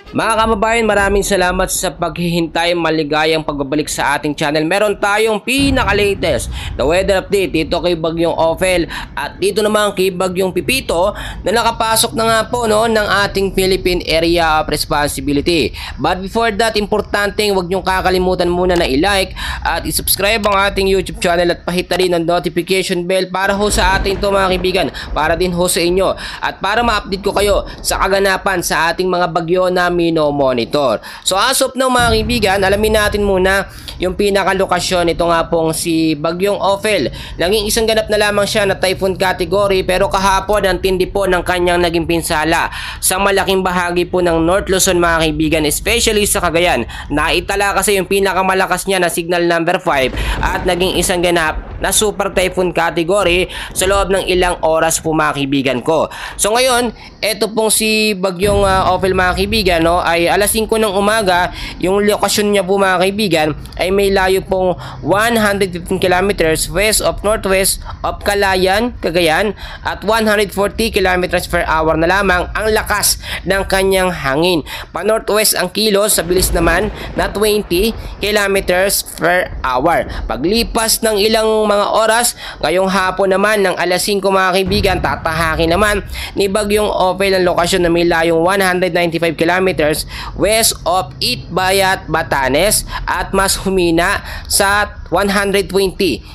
Mga kababayan, maraming salamat sa paghihintay, maligayang pagbabalik sa ating channel. Meron tayong pinaka-latest na weather update dito kay Bagyong Ophel at dito naman kay Bagyong Pipito na nakapasok na nga po ng ating Philippine Area of Responsibility. But before that, importanteng huwag niyong kakalimutan muna na i-like at i-subscribe ang ating YouTube channel at pahita rin ang notification bell para ho sa ating to mga kaibigan, para din ho sa inyo at para ma-update ko kayo sa kaganapan sa ating mga bagyo na monitor. So as of now mga kaibigan, alamin natin muna yung pinakalokasyon. Ito nga pong si Bagyong Ophel. Naging isang ganap na lamang siya na typhoon category pero kahapon ang tindi po ng kanyang naging pinsala sa malaking bahagi po ng North Luzon mga kaibigan, especially sa Cagayan. Naitala kasi yung pinakamalakas niya na signal number 5 at naging isang ganap na super typhoon category sa loob ng ilang oras po mga kaibigan ko. So ngayon, eto pong si Bagyong Ophel mga kaibigan ay alas 5 ng umaga. Yung lokasyon niya po mga kaibigan ay may layo pong 115 kilometers west of northwest of Calayan, Cagayan at 140 kilometers per hour na lamang ang lakas ng kanyang hangin. Pa northwest ang kilos sa bilis naman na 20 kilometers per hour. Paglipas ng ilang mga oras, ngayong hapon naman ng alas 5 mga kaibigan, tatahakin naman ni Bagyong Ophel ang lokasyon na may layong 195 kilometers west of Itbayat, Batanes at mas humina sa 120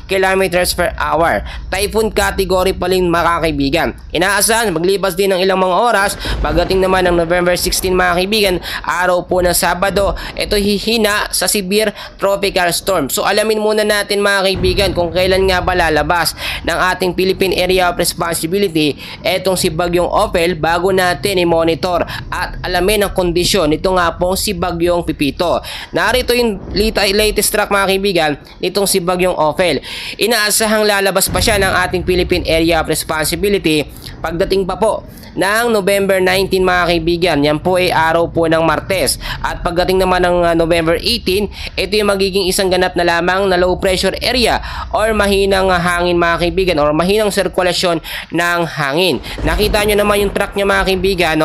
kilometers per hour. Typhoon category pa rin mga kaibigan. Inaasahan maglipas din ng ilang mga oras pagdating naman ng November 16 mga kaibigan, araw po ng Sabado, ito hihina sa severe tropical storm. So alamin muna natin mga kaibigan kung kailan nga ba lalabas ng ating Philippine Area of Responsibility etong si Bagyong Ophel bago natin i-monitor at alamin ang kondisyon nito nga pong si Bagyong Pipito. Narito yung latest track mga kaibigan nitong si Bagyong Ophel. Inaasahang lalabas pa siya ng ating Philippine Area of Responsibility pagdating pa po ng November 19 mga kaibigan. Yan po ay araw po ng Martes. At pagdating naman ng November 18, ito yung magiging isang ganap na lamang na low pressure area or mahinang hangin mga kaibigan or mahinang sirkulasyon ng hangin. Nakita nyo naman yung track niya mga kaibigan,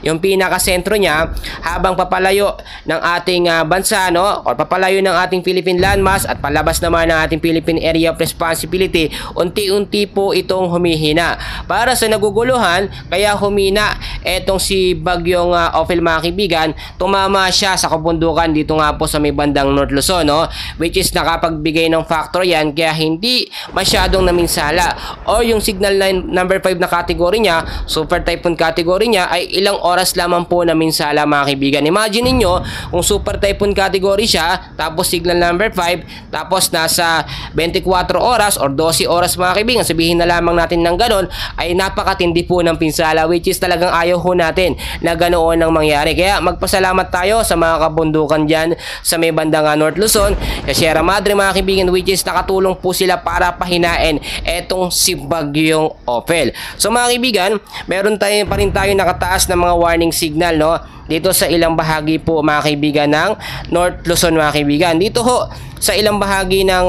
yung pinakasentro niya habang papalayo ng ating bansa or papalayo ng ating Philippine landmass at palabas naman ng ating Philippine Area of Responsibility, unti-unti po itong humihina. Para sa naguguluhan, kaya humina etong si Bagyong Ophel mga kaibigan, tumama siya sa kabundukan dito nga po sa may bandang North Luzon, which is nakapagbigay ng factor yan kaya hindi masyadong naminsala o yung signal number 5 na category niya, super typhoon category niya, ay ilang oras lamang po naminsala mga kaibigan. Imagine niyo kung super typhoon category siya tapos signal number 5 tapos nasa 24 oras or 12 oras mga kaibigan, sabihin na lamang natin ng ganon, ay napakatindi po ng pinsala, which is talagang ayaw ho natin na ganoon ang mangyari. Kaya magpasalamat tayo sa mga kabundukan dyan sa may bandang North Luzon, sa Sierra Madre mga kaibigan, which is nakatulong po sila para pahinain etong si Bagyong Ophel. So mga kaibigan, meron pa rin tayo nakataas na mga warning signal dito sa ilang bahagi po mga kaibigan ng North Luzon mga kaibigan. Dito ho sa ilang bahagi ng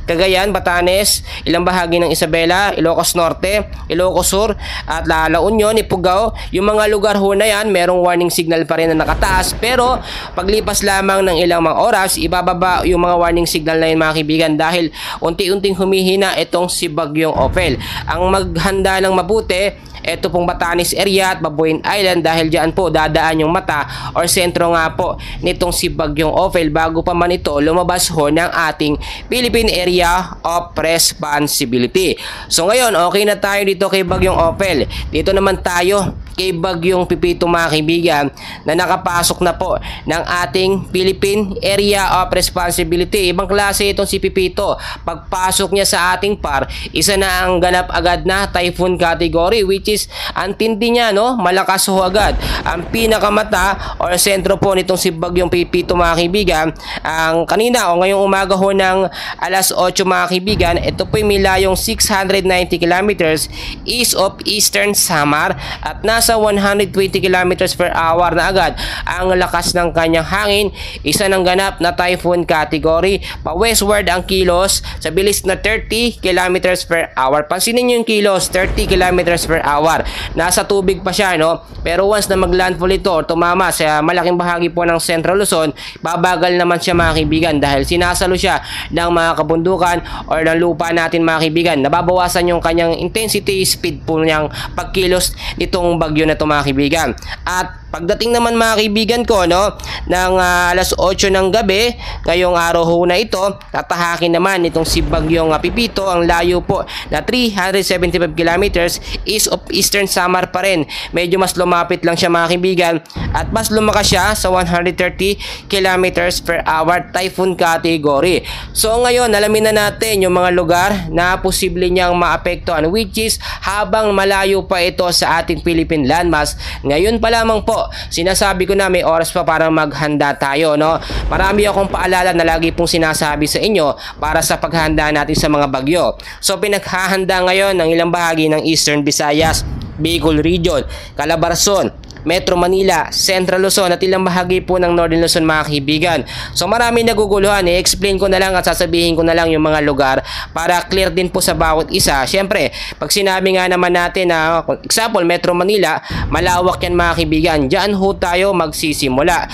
Cagayan, Batanes, ilang bahagi ng Isabela, Ilocos Norte, Ilocos Sur at La Union, Ifugao, yung mga lugar ho na yan merong warning signal pa rin na nakataas, pero paglipas lamang ng ilang mga oras ibababa yung mga warning signal na yun mga kaibigan dahil unti-unting humihina itong si Bagyong Ophel. Ang maghanda ng mabuti ito pong Batanes area at Babuyan Island dahil dyan po dadaan yung mata or sentro nga po nitong si Bagyong Ophel bago pa man ito lumabas ho ng ating Philippine Area of Responsibility. So ngayon, okay na tayo dito kay Bagyong Ophel. Dito naman tayo kay Bagyong Pipito mga kaibigan na nakapasok na po ng ating Philippine Area of Responsibility. Ibang klase itong si Pipito. Pagpasok niya sa ating par, isa na ang ganap agad na typhoon category, which is ang tindi niya, malakas ho agad. Ang pinakamata or sentro po nitong si Bagyong Pipito mga kaibigan, ang kanina o ngayong umaga ho ng alas 8 mga kaibigan, ito po may layong 690 kilometers east of Eastern Samar at nasa nasa 120 kilometers per hour na agad ang lakas ng kanyang hangin. Isa ng ganap na typhoon category. Pa-westward ang kilos sa bilis na 30 kilometers per hour. Pansinin nyo yung kilos, 30 kilometers per hour. Nasa tubig pa siya, no? Pero once na maglandfall ito or tumama sa malaking bahagi po ng Central Luzon, babagal naman siya mga kaibigan dahil sinasalo siya ng mga kabundukan or ng lupa natin mga kaibigan. Nababawasan yung kanyang intensity, speed po niyang pagkilos nitong bagyo na ito mga kaibigan. At pagdating naman mga kaibigan ko, no, ng alas 8 ng gabi, ngayong araw ho na ito, tatahakin naman itong si Bagyong Pipito. Ang layo po na 375 kilometers east of Eastern Samar pa rin. Medyo mas lumapit lang siya mga kaibigan at mas lumakas siya sa 130 kilometers per hour typhoon category. So ngayon, alamin na natin yung mga lugar na posible niyang maapektuhan, which is habang malayo pa ito sa ating Philippine landmass. Ngayon pa lamang po, sinasabi ko na may oras pa para maghanda tayo, no? Marami akong paalala na lagi pong sinasabi sa inyo para sa paghahanda natin sa mga bagyo. So pinaghahanda ngayon ng ilang bahagi ng Eastern Visayas, Bicol Region, Calabarzon, Metro Manila, Central Luzon at ilang bahagi po ng Northern Luzon mga kaibigan. So marami naguguluhan, i-explain ko na lang at sasabihin ko na lang yung mga lugar para clear din po sa bawat isa. Siyempre, pag sinabi nga naman natin na example Metro Manila, malawak yan mga kaibigan. Diyan ho tayo magsisimula.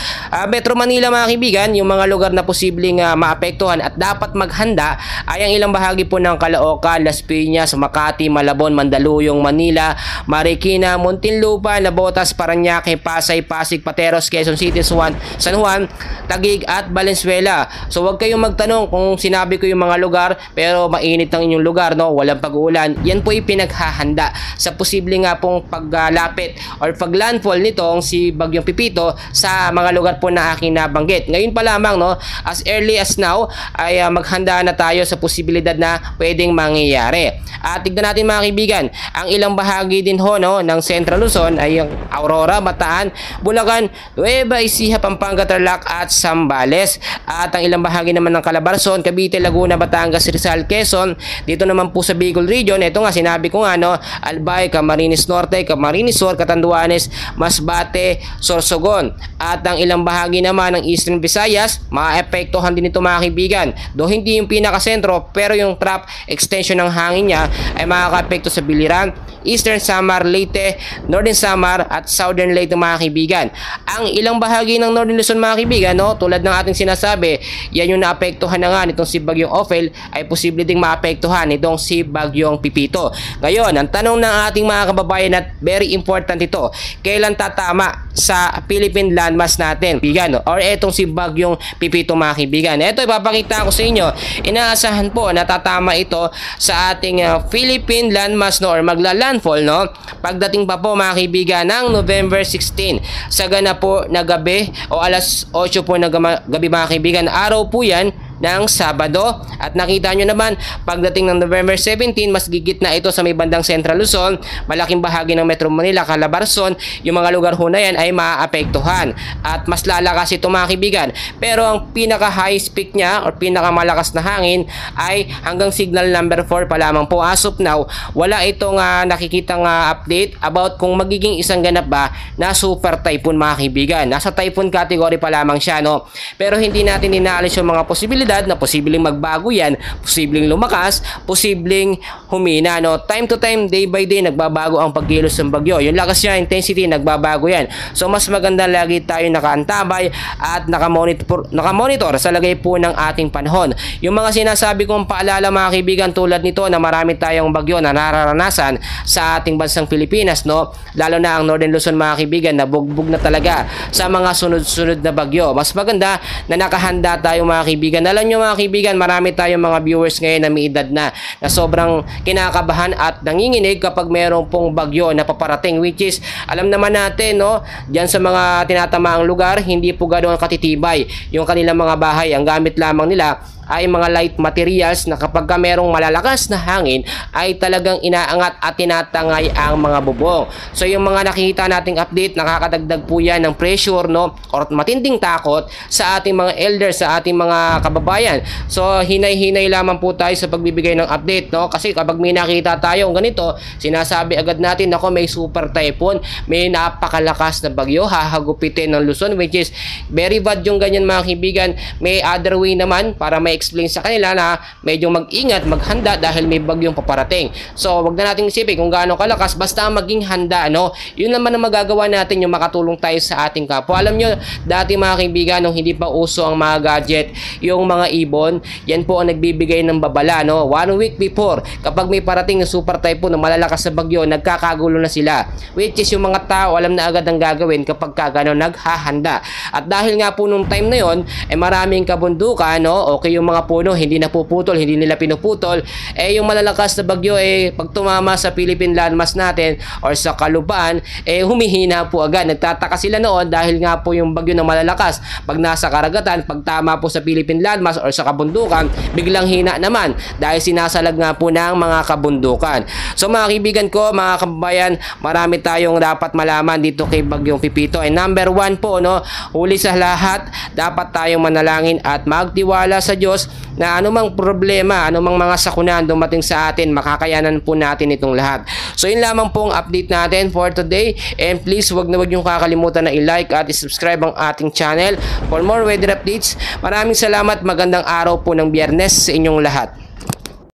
Metro Manila mga kaibigan, yung mga lugar na posibleng maapektuhan at dapat maghanda ay ang ilang bahagi po ng Caloocan, Las Piñas, Makati, Malabon, Mandaluyong, Manila, Marikina, Muntinlupa, Navotas, Parañaque, Pasay, Pasig, Pateros, Quezon City, San Juan, Taguig at Valenzuela. So huwag kayong magtanong kung sinabi ko yung mga lugar pero mainit ang inyong lugar, no? Walang pag-uulan. Yan po ipinaghahanda sa posible nga pong paglapit or paglandfall nitong si Bagyong Pipito sa mga lugar po na aking nabanggit. Ngayon pa lamang, no, as early as now ay maghanda na tayo sa posibilidad na pwedeng mangyayari. At tignan natin mga kaibigan, ang ilang bahagi din ho, no, ng Central Luzon ay ang Aurora, Bataan, Bulacan, Nueva Ecija, Pampanga, Tarlac at Zambales. At ang ilang bahagi naman ng Calabarzon, Cavite, Laguna, Batangas, Rizal, Quezon. Dito naman po sa Bicol Region, ito nga sinabi ko nga, no, Albay, Camarines Norte, Camarines Sur, Catanduanes, Masbate, Sorsogon. At ang ilang bahagi naman ng Eastern Visayas, maapektuhan din ito mga kaibigan. Do hindi yung pinakasentro pero yung trap extension ng hangin niya ay makakaapekto sa Biliran, Eastern Samar, Leyte, Northern Samar at Southern Leyte mga kaibigan. Ang ilang bahagi ng Northern Luzon mga kaibigan, no, tulad ng ating sinasabi, yan yung naapektuhan na nga nitong si Bagyong Ophel ay posible ding maapektuhan nitong si Bagyong Pipito. Ngayon, ang tanong ng ating mga kababayan at very important ito, kailan tatama sa Philippine landmass natin, kaibigan, or etong si Bagyong Pipito mga kaibigan? Ito ipapakita ko sa inyo. Inaasahan po na tatama ito sa ating Philippine landmass, no, or magla-landfall, no, pagdating pa po mga kaibigan ng November 16 sa ganap po na gabi o alas 8 po na gabi mga kaibigan. Araw po yan ng Sabado. At nakita nyo naman, pagdating ng November 17, mas gigit na ito sa may bandang Central Luzon, malaking bahagi ng Metro Manila, Calabarzon, yung mga lugar ho na yan ay maaapektuhan. At mas lalakas ito mga kaibigan. Pero ang pinaka high peak niya or pinaka malakas na hangin ay hanggang signal number 4 pa lamang po. As of now, wala itong nakikitang update about kung magiging isang ganap ba na super typhoon mga kaibigan. Nasa typhoon category pa lamang siya, no? Pero hindi natin inaalis yung mga posibilidad na posibleng magbago yan, posibleng lumakas, posibleng humina, no? Time to time, day by day, nagbabago ang pagkilos ng bagyo. Yung lakas niya, intensity, nagbabago yan. So mas maganda lagi tayo nakaantabay at nakamonitor sa lagay po ng ating panahon. Yung mga sinasabi kong paalala mga kaibigan tulad nito na marami tayong bagyo na nararanasan sa ating bansang Pilipinas, no? Lalo na ang Northern Luzon mga kaibigan na bugbog na talaga sa mga sunod-sunod na bagyo. Mas maganda na nakahanda tayo mga kaibigan. Alam nyo mga kaibigan, marami tayong mga viewers ngayon na may edad na sobrang kinakabahan at nanginginig kapag mayroong pong bagyo na paparating, which is alam naman natin, no, diyan sa mga tinatamaang lugar hindi po ganoon katitibay yung kanilang mga bahay. Ang gamit lamang nila ay mga light materials na kapag merong malalakas na hangin ay talagang inaangat at tinatangay ang mga bubong. So yung mga nakikita nating update, nakakadagdag po yan ng pressure, no, or matinding takot sa ating mga elders, sa ating mga kababayan. So hinay-hinay lamang po tayo sa pagbibigay ng update, no, kasi kapag may nakita tayong ganito, sinasabi agad natin, ako may super typhoon, may napakalakas na bagyo hahagupitin ng Luzon, which is very bad yung ganyan mga kaibigan. May other way naman para ma-explain sa kanila na medyo mag-ingat, maghanda dahil may bagyong paparating. So wag na nating isipin kung gaano kalakas, basta maging handa, no. Yun naman ang magagawa natin, yung makatulong tayo sa ating kapwa. Alam nyo, dati mga kaibigan, nung hindi pa uso ang mga gadget, yung mga ibon, yan po ang nagbibigay ng babala, no. 1 week before, kapag may parating na super typhoon na malalakas na bagyo, nagkakagulo na sila, which is yung mga tao alam na agad ang gagawin kapag kagano naghahanda. At dahil nga po nung time na yon, maraming kabundukan, no, okay, yung mga puno hindi napuputol, hindi nila pinuputol, yung malalakas na bagyo pag tumama sa Philippine landmass natin or sa Kalubaan, humihina po agad. Nagtataka sila noon dahil nga po yung bagyo na malalakas, pag nasa karagatan, pag tama po sa Philippine landmass or sa kabundukan, biglang hina naman dahil sinasalag nga po ng mga kabundukan. So mga kaibigan ko, mga kababayan, marami tayong dapat malaman dito kay Bagyong Pipito. Number 1 po, no, huli sa lahat, dapat tayong manalangin at magtiwala sa Diyos na anumang problema, anumang mga sakunan dumating sa atin, makakayanan po natin itong lahat. So yun lamang po ang update natin for today, and please wag na wag niyong kakalimutan na i-like at i-subscribe ang ating channel for more weather updates. Maraming salamat, magandang araw po ng Biyernes sa inyong lahat.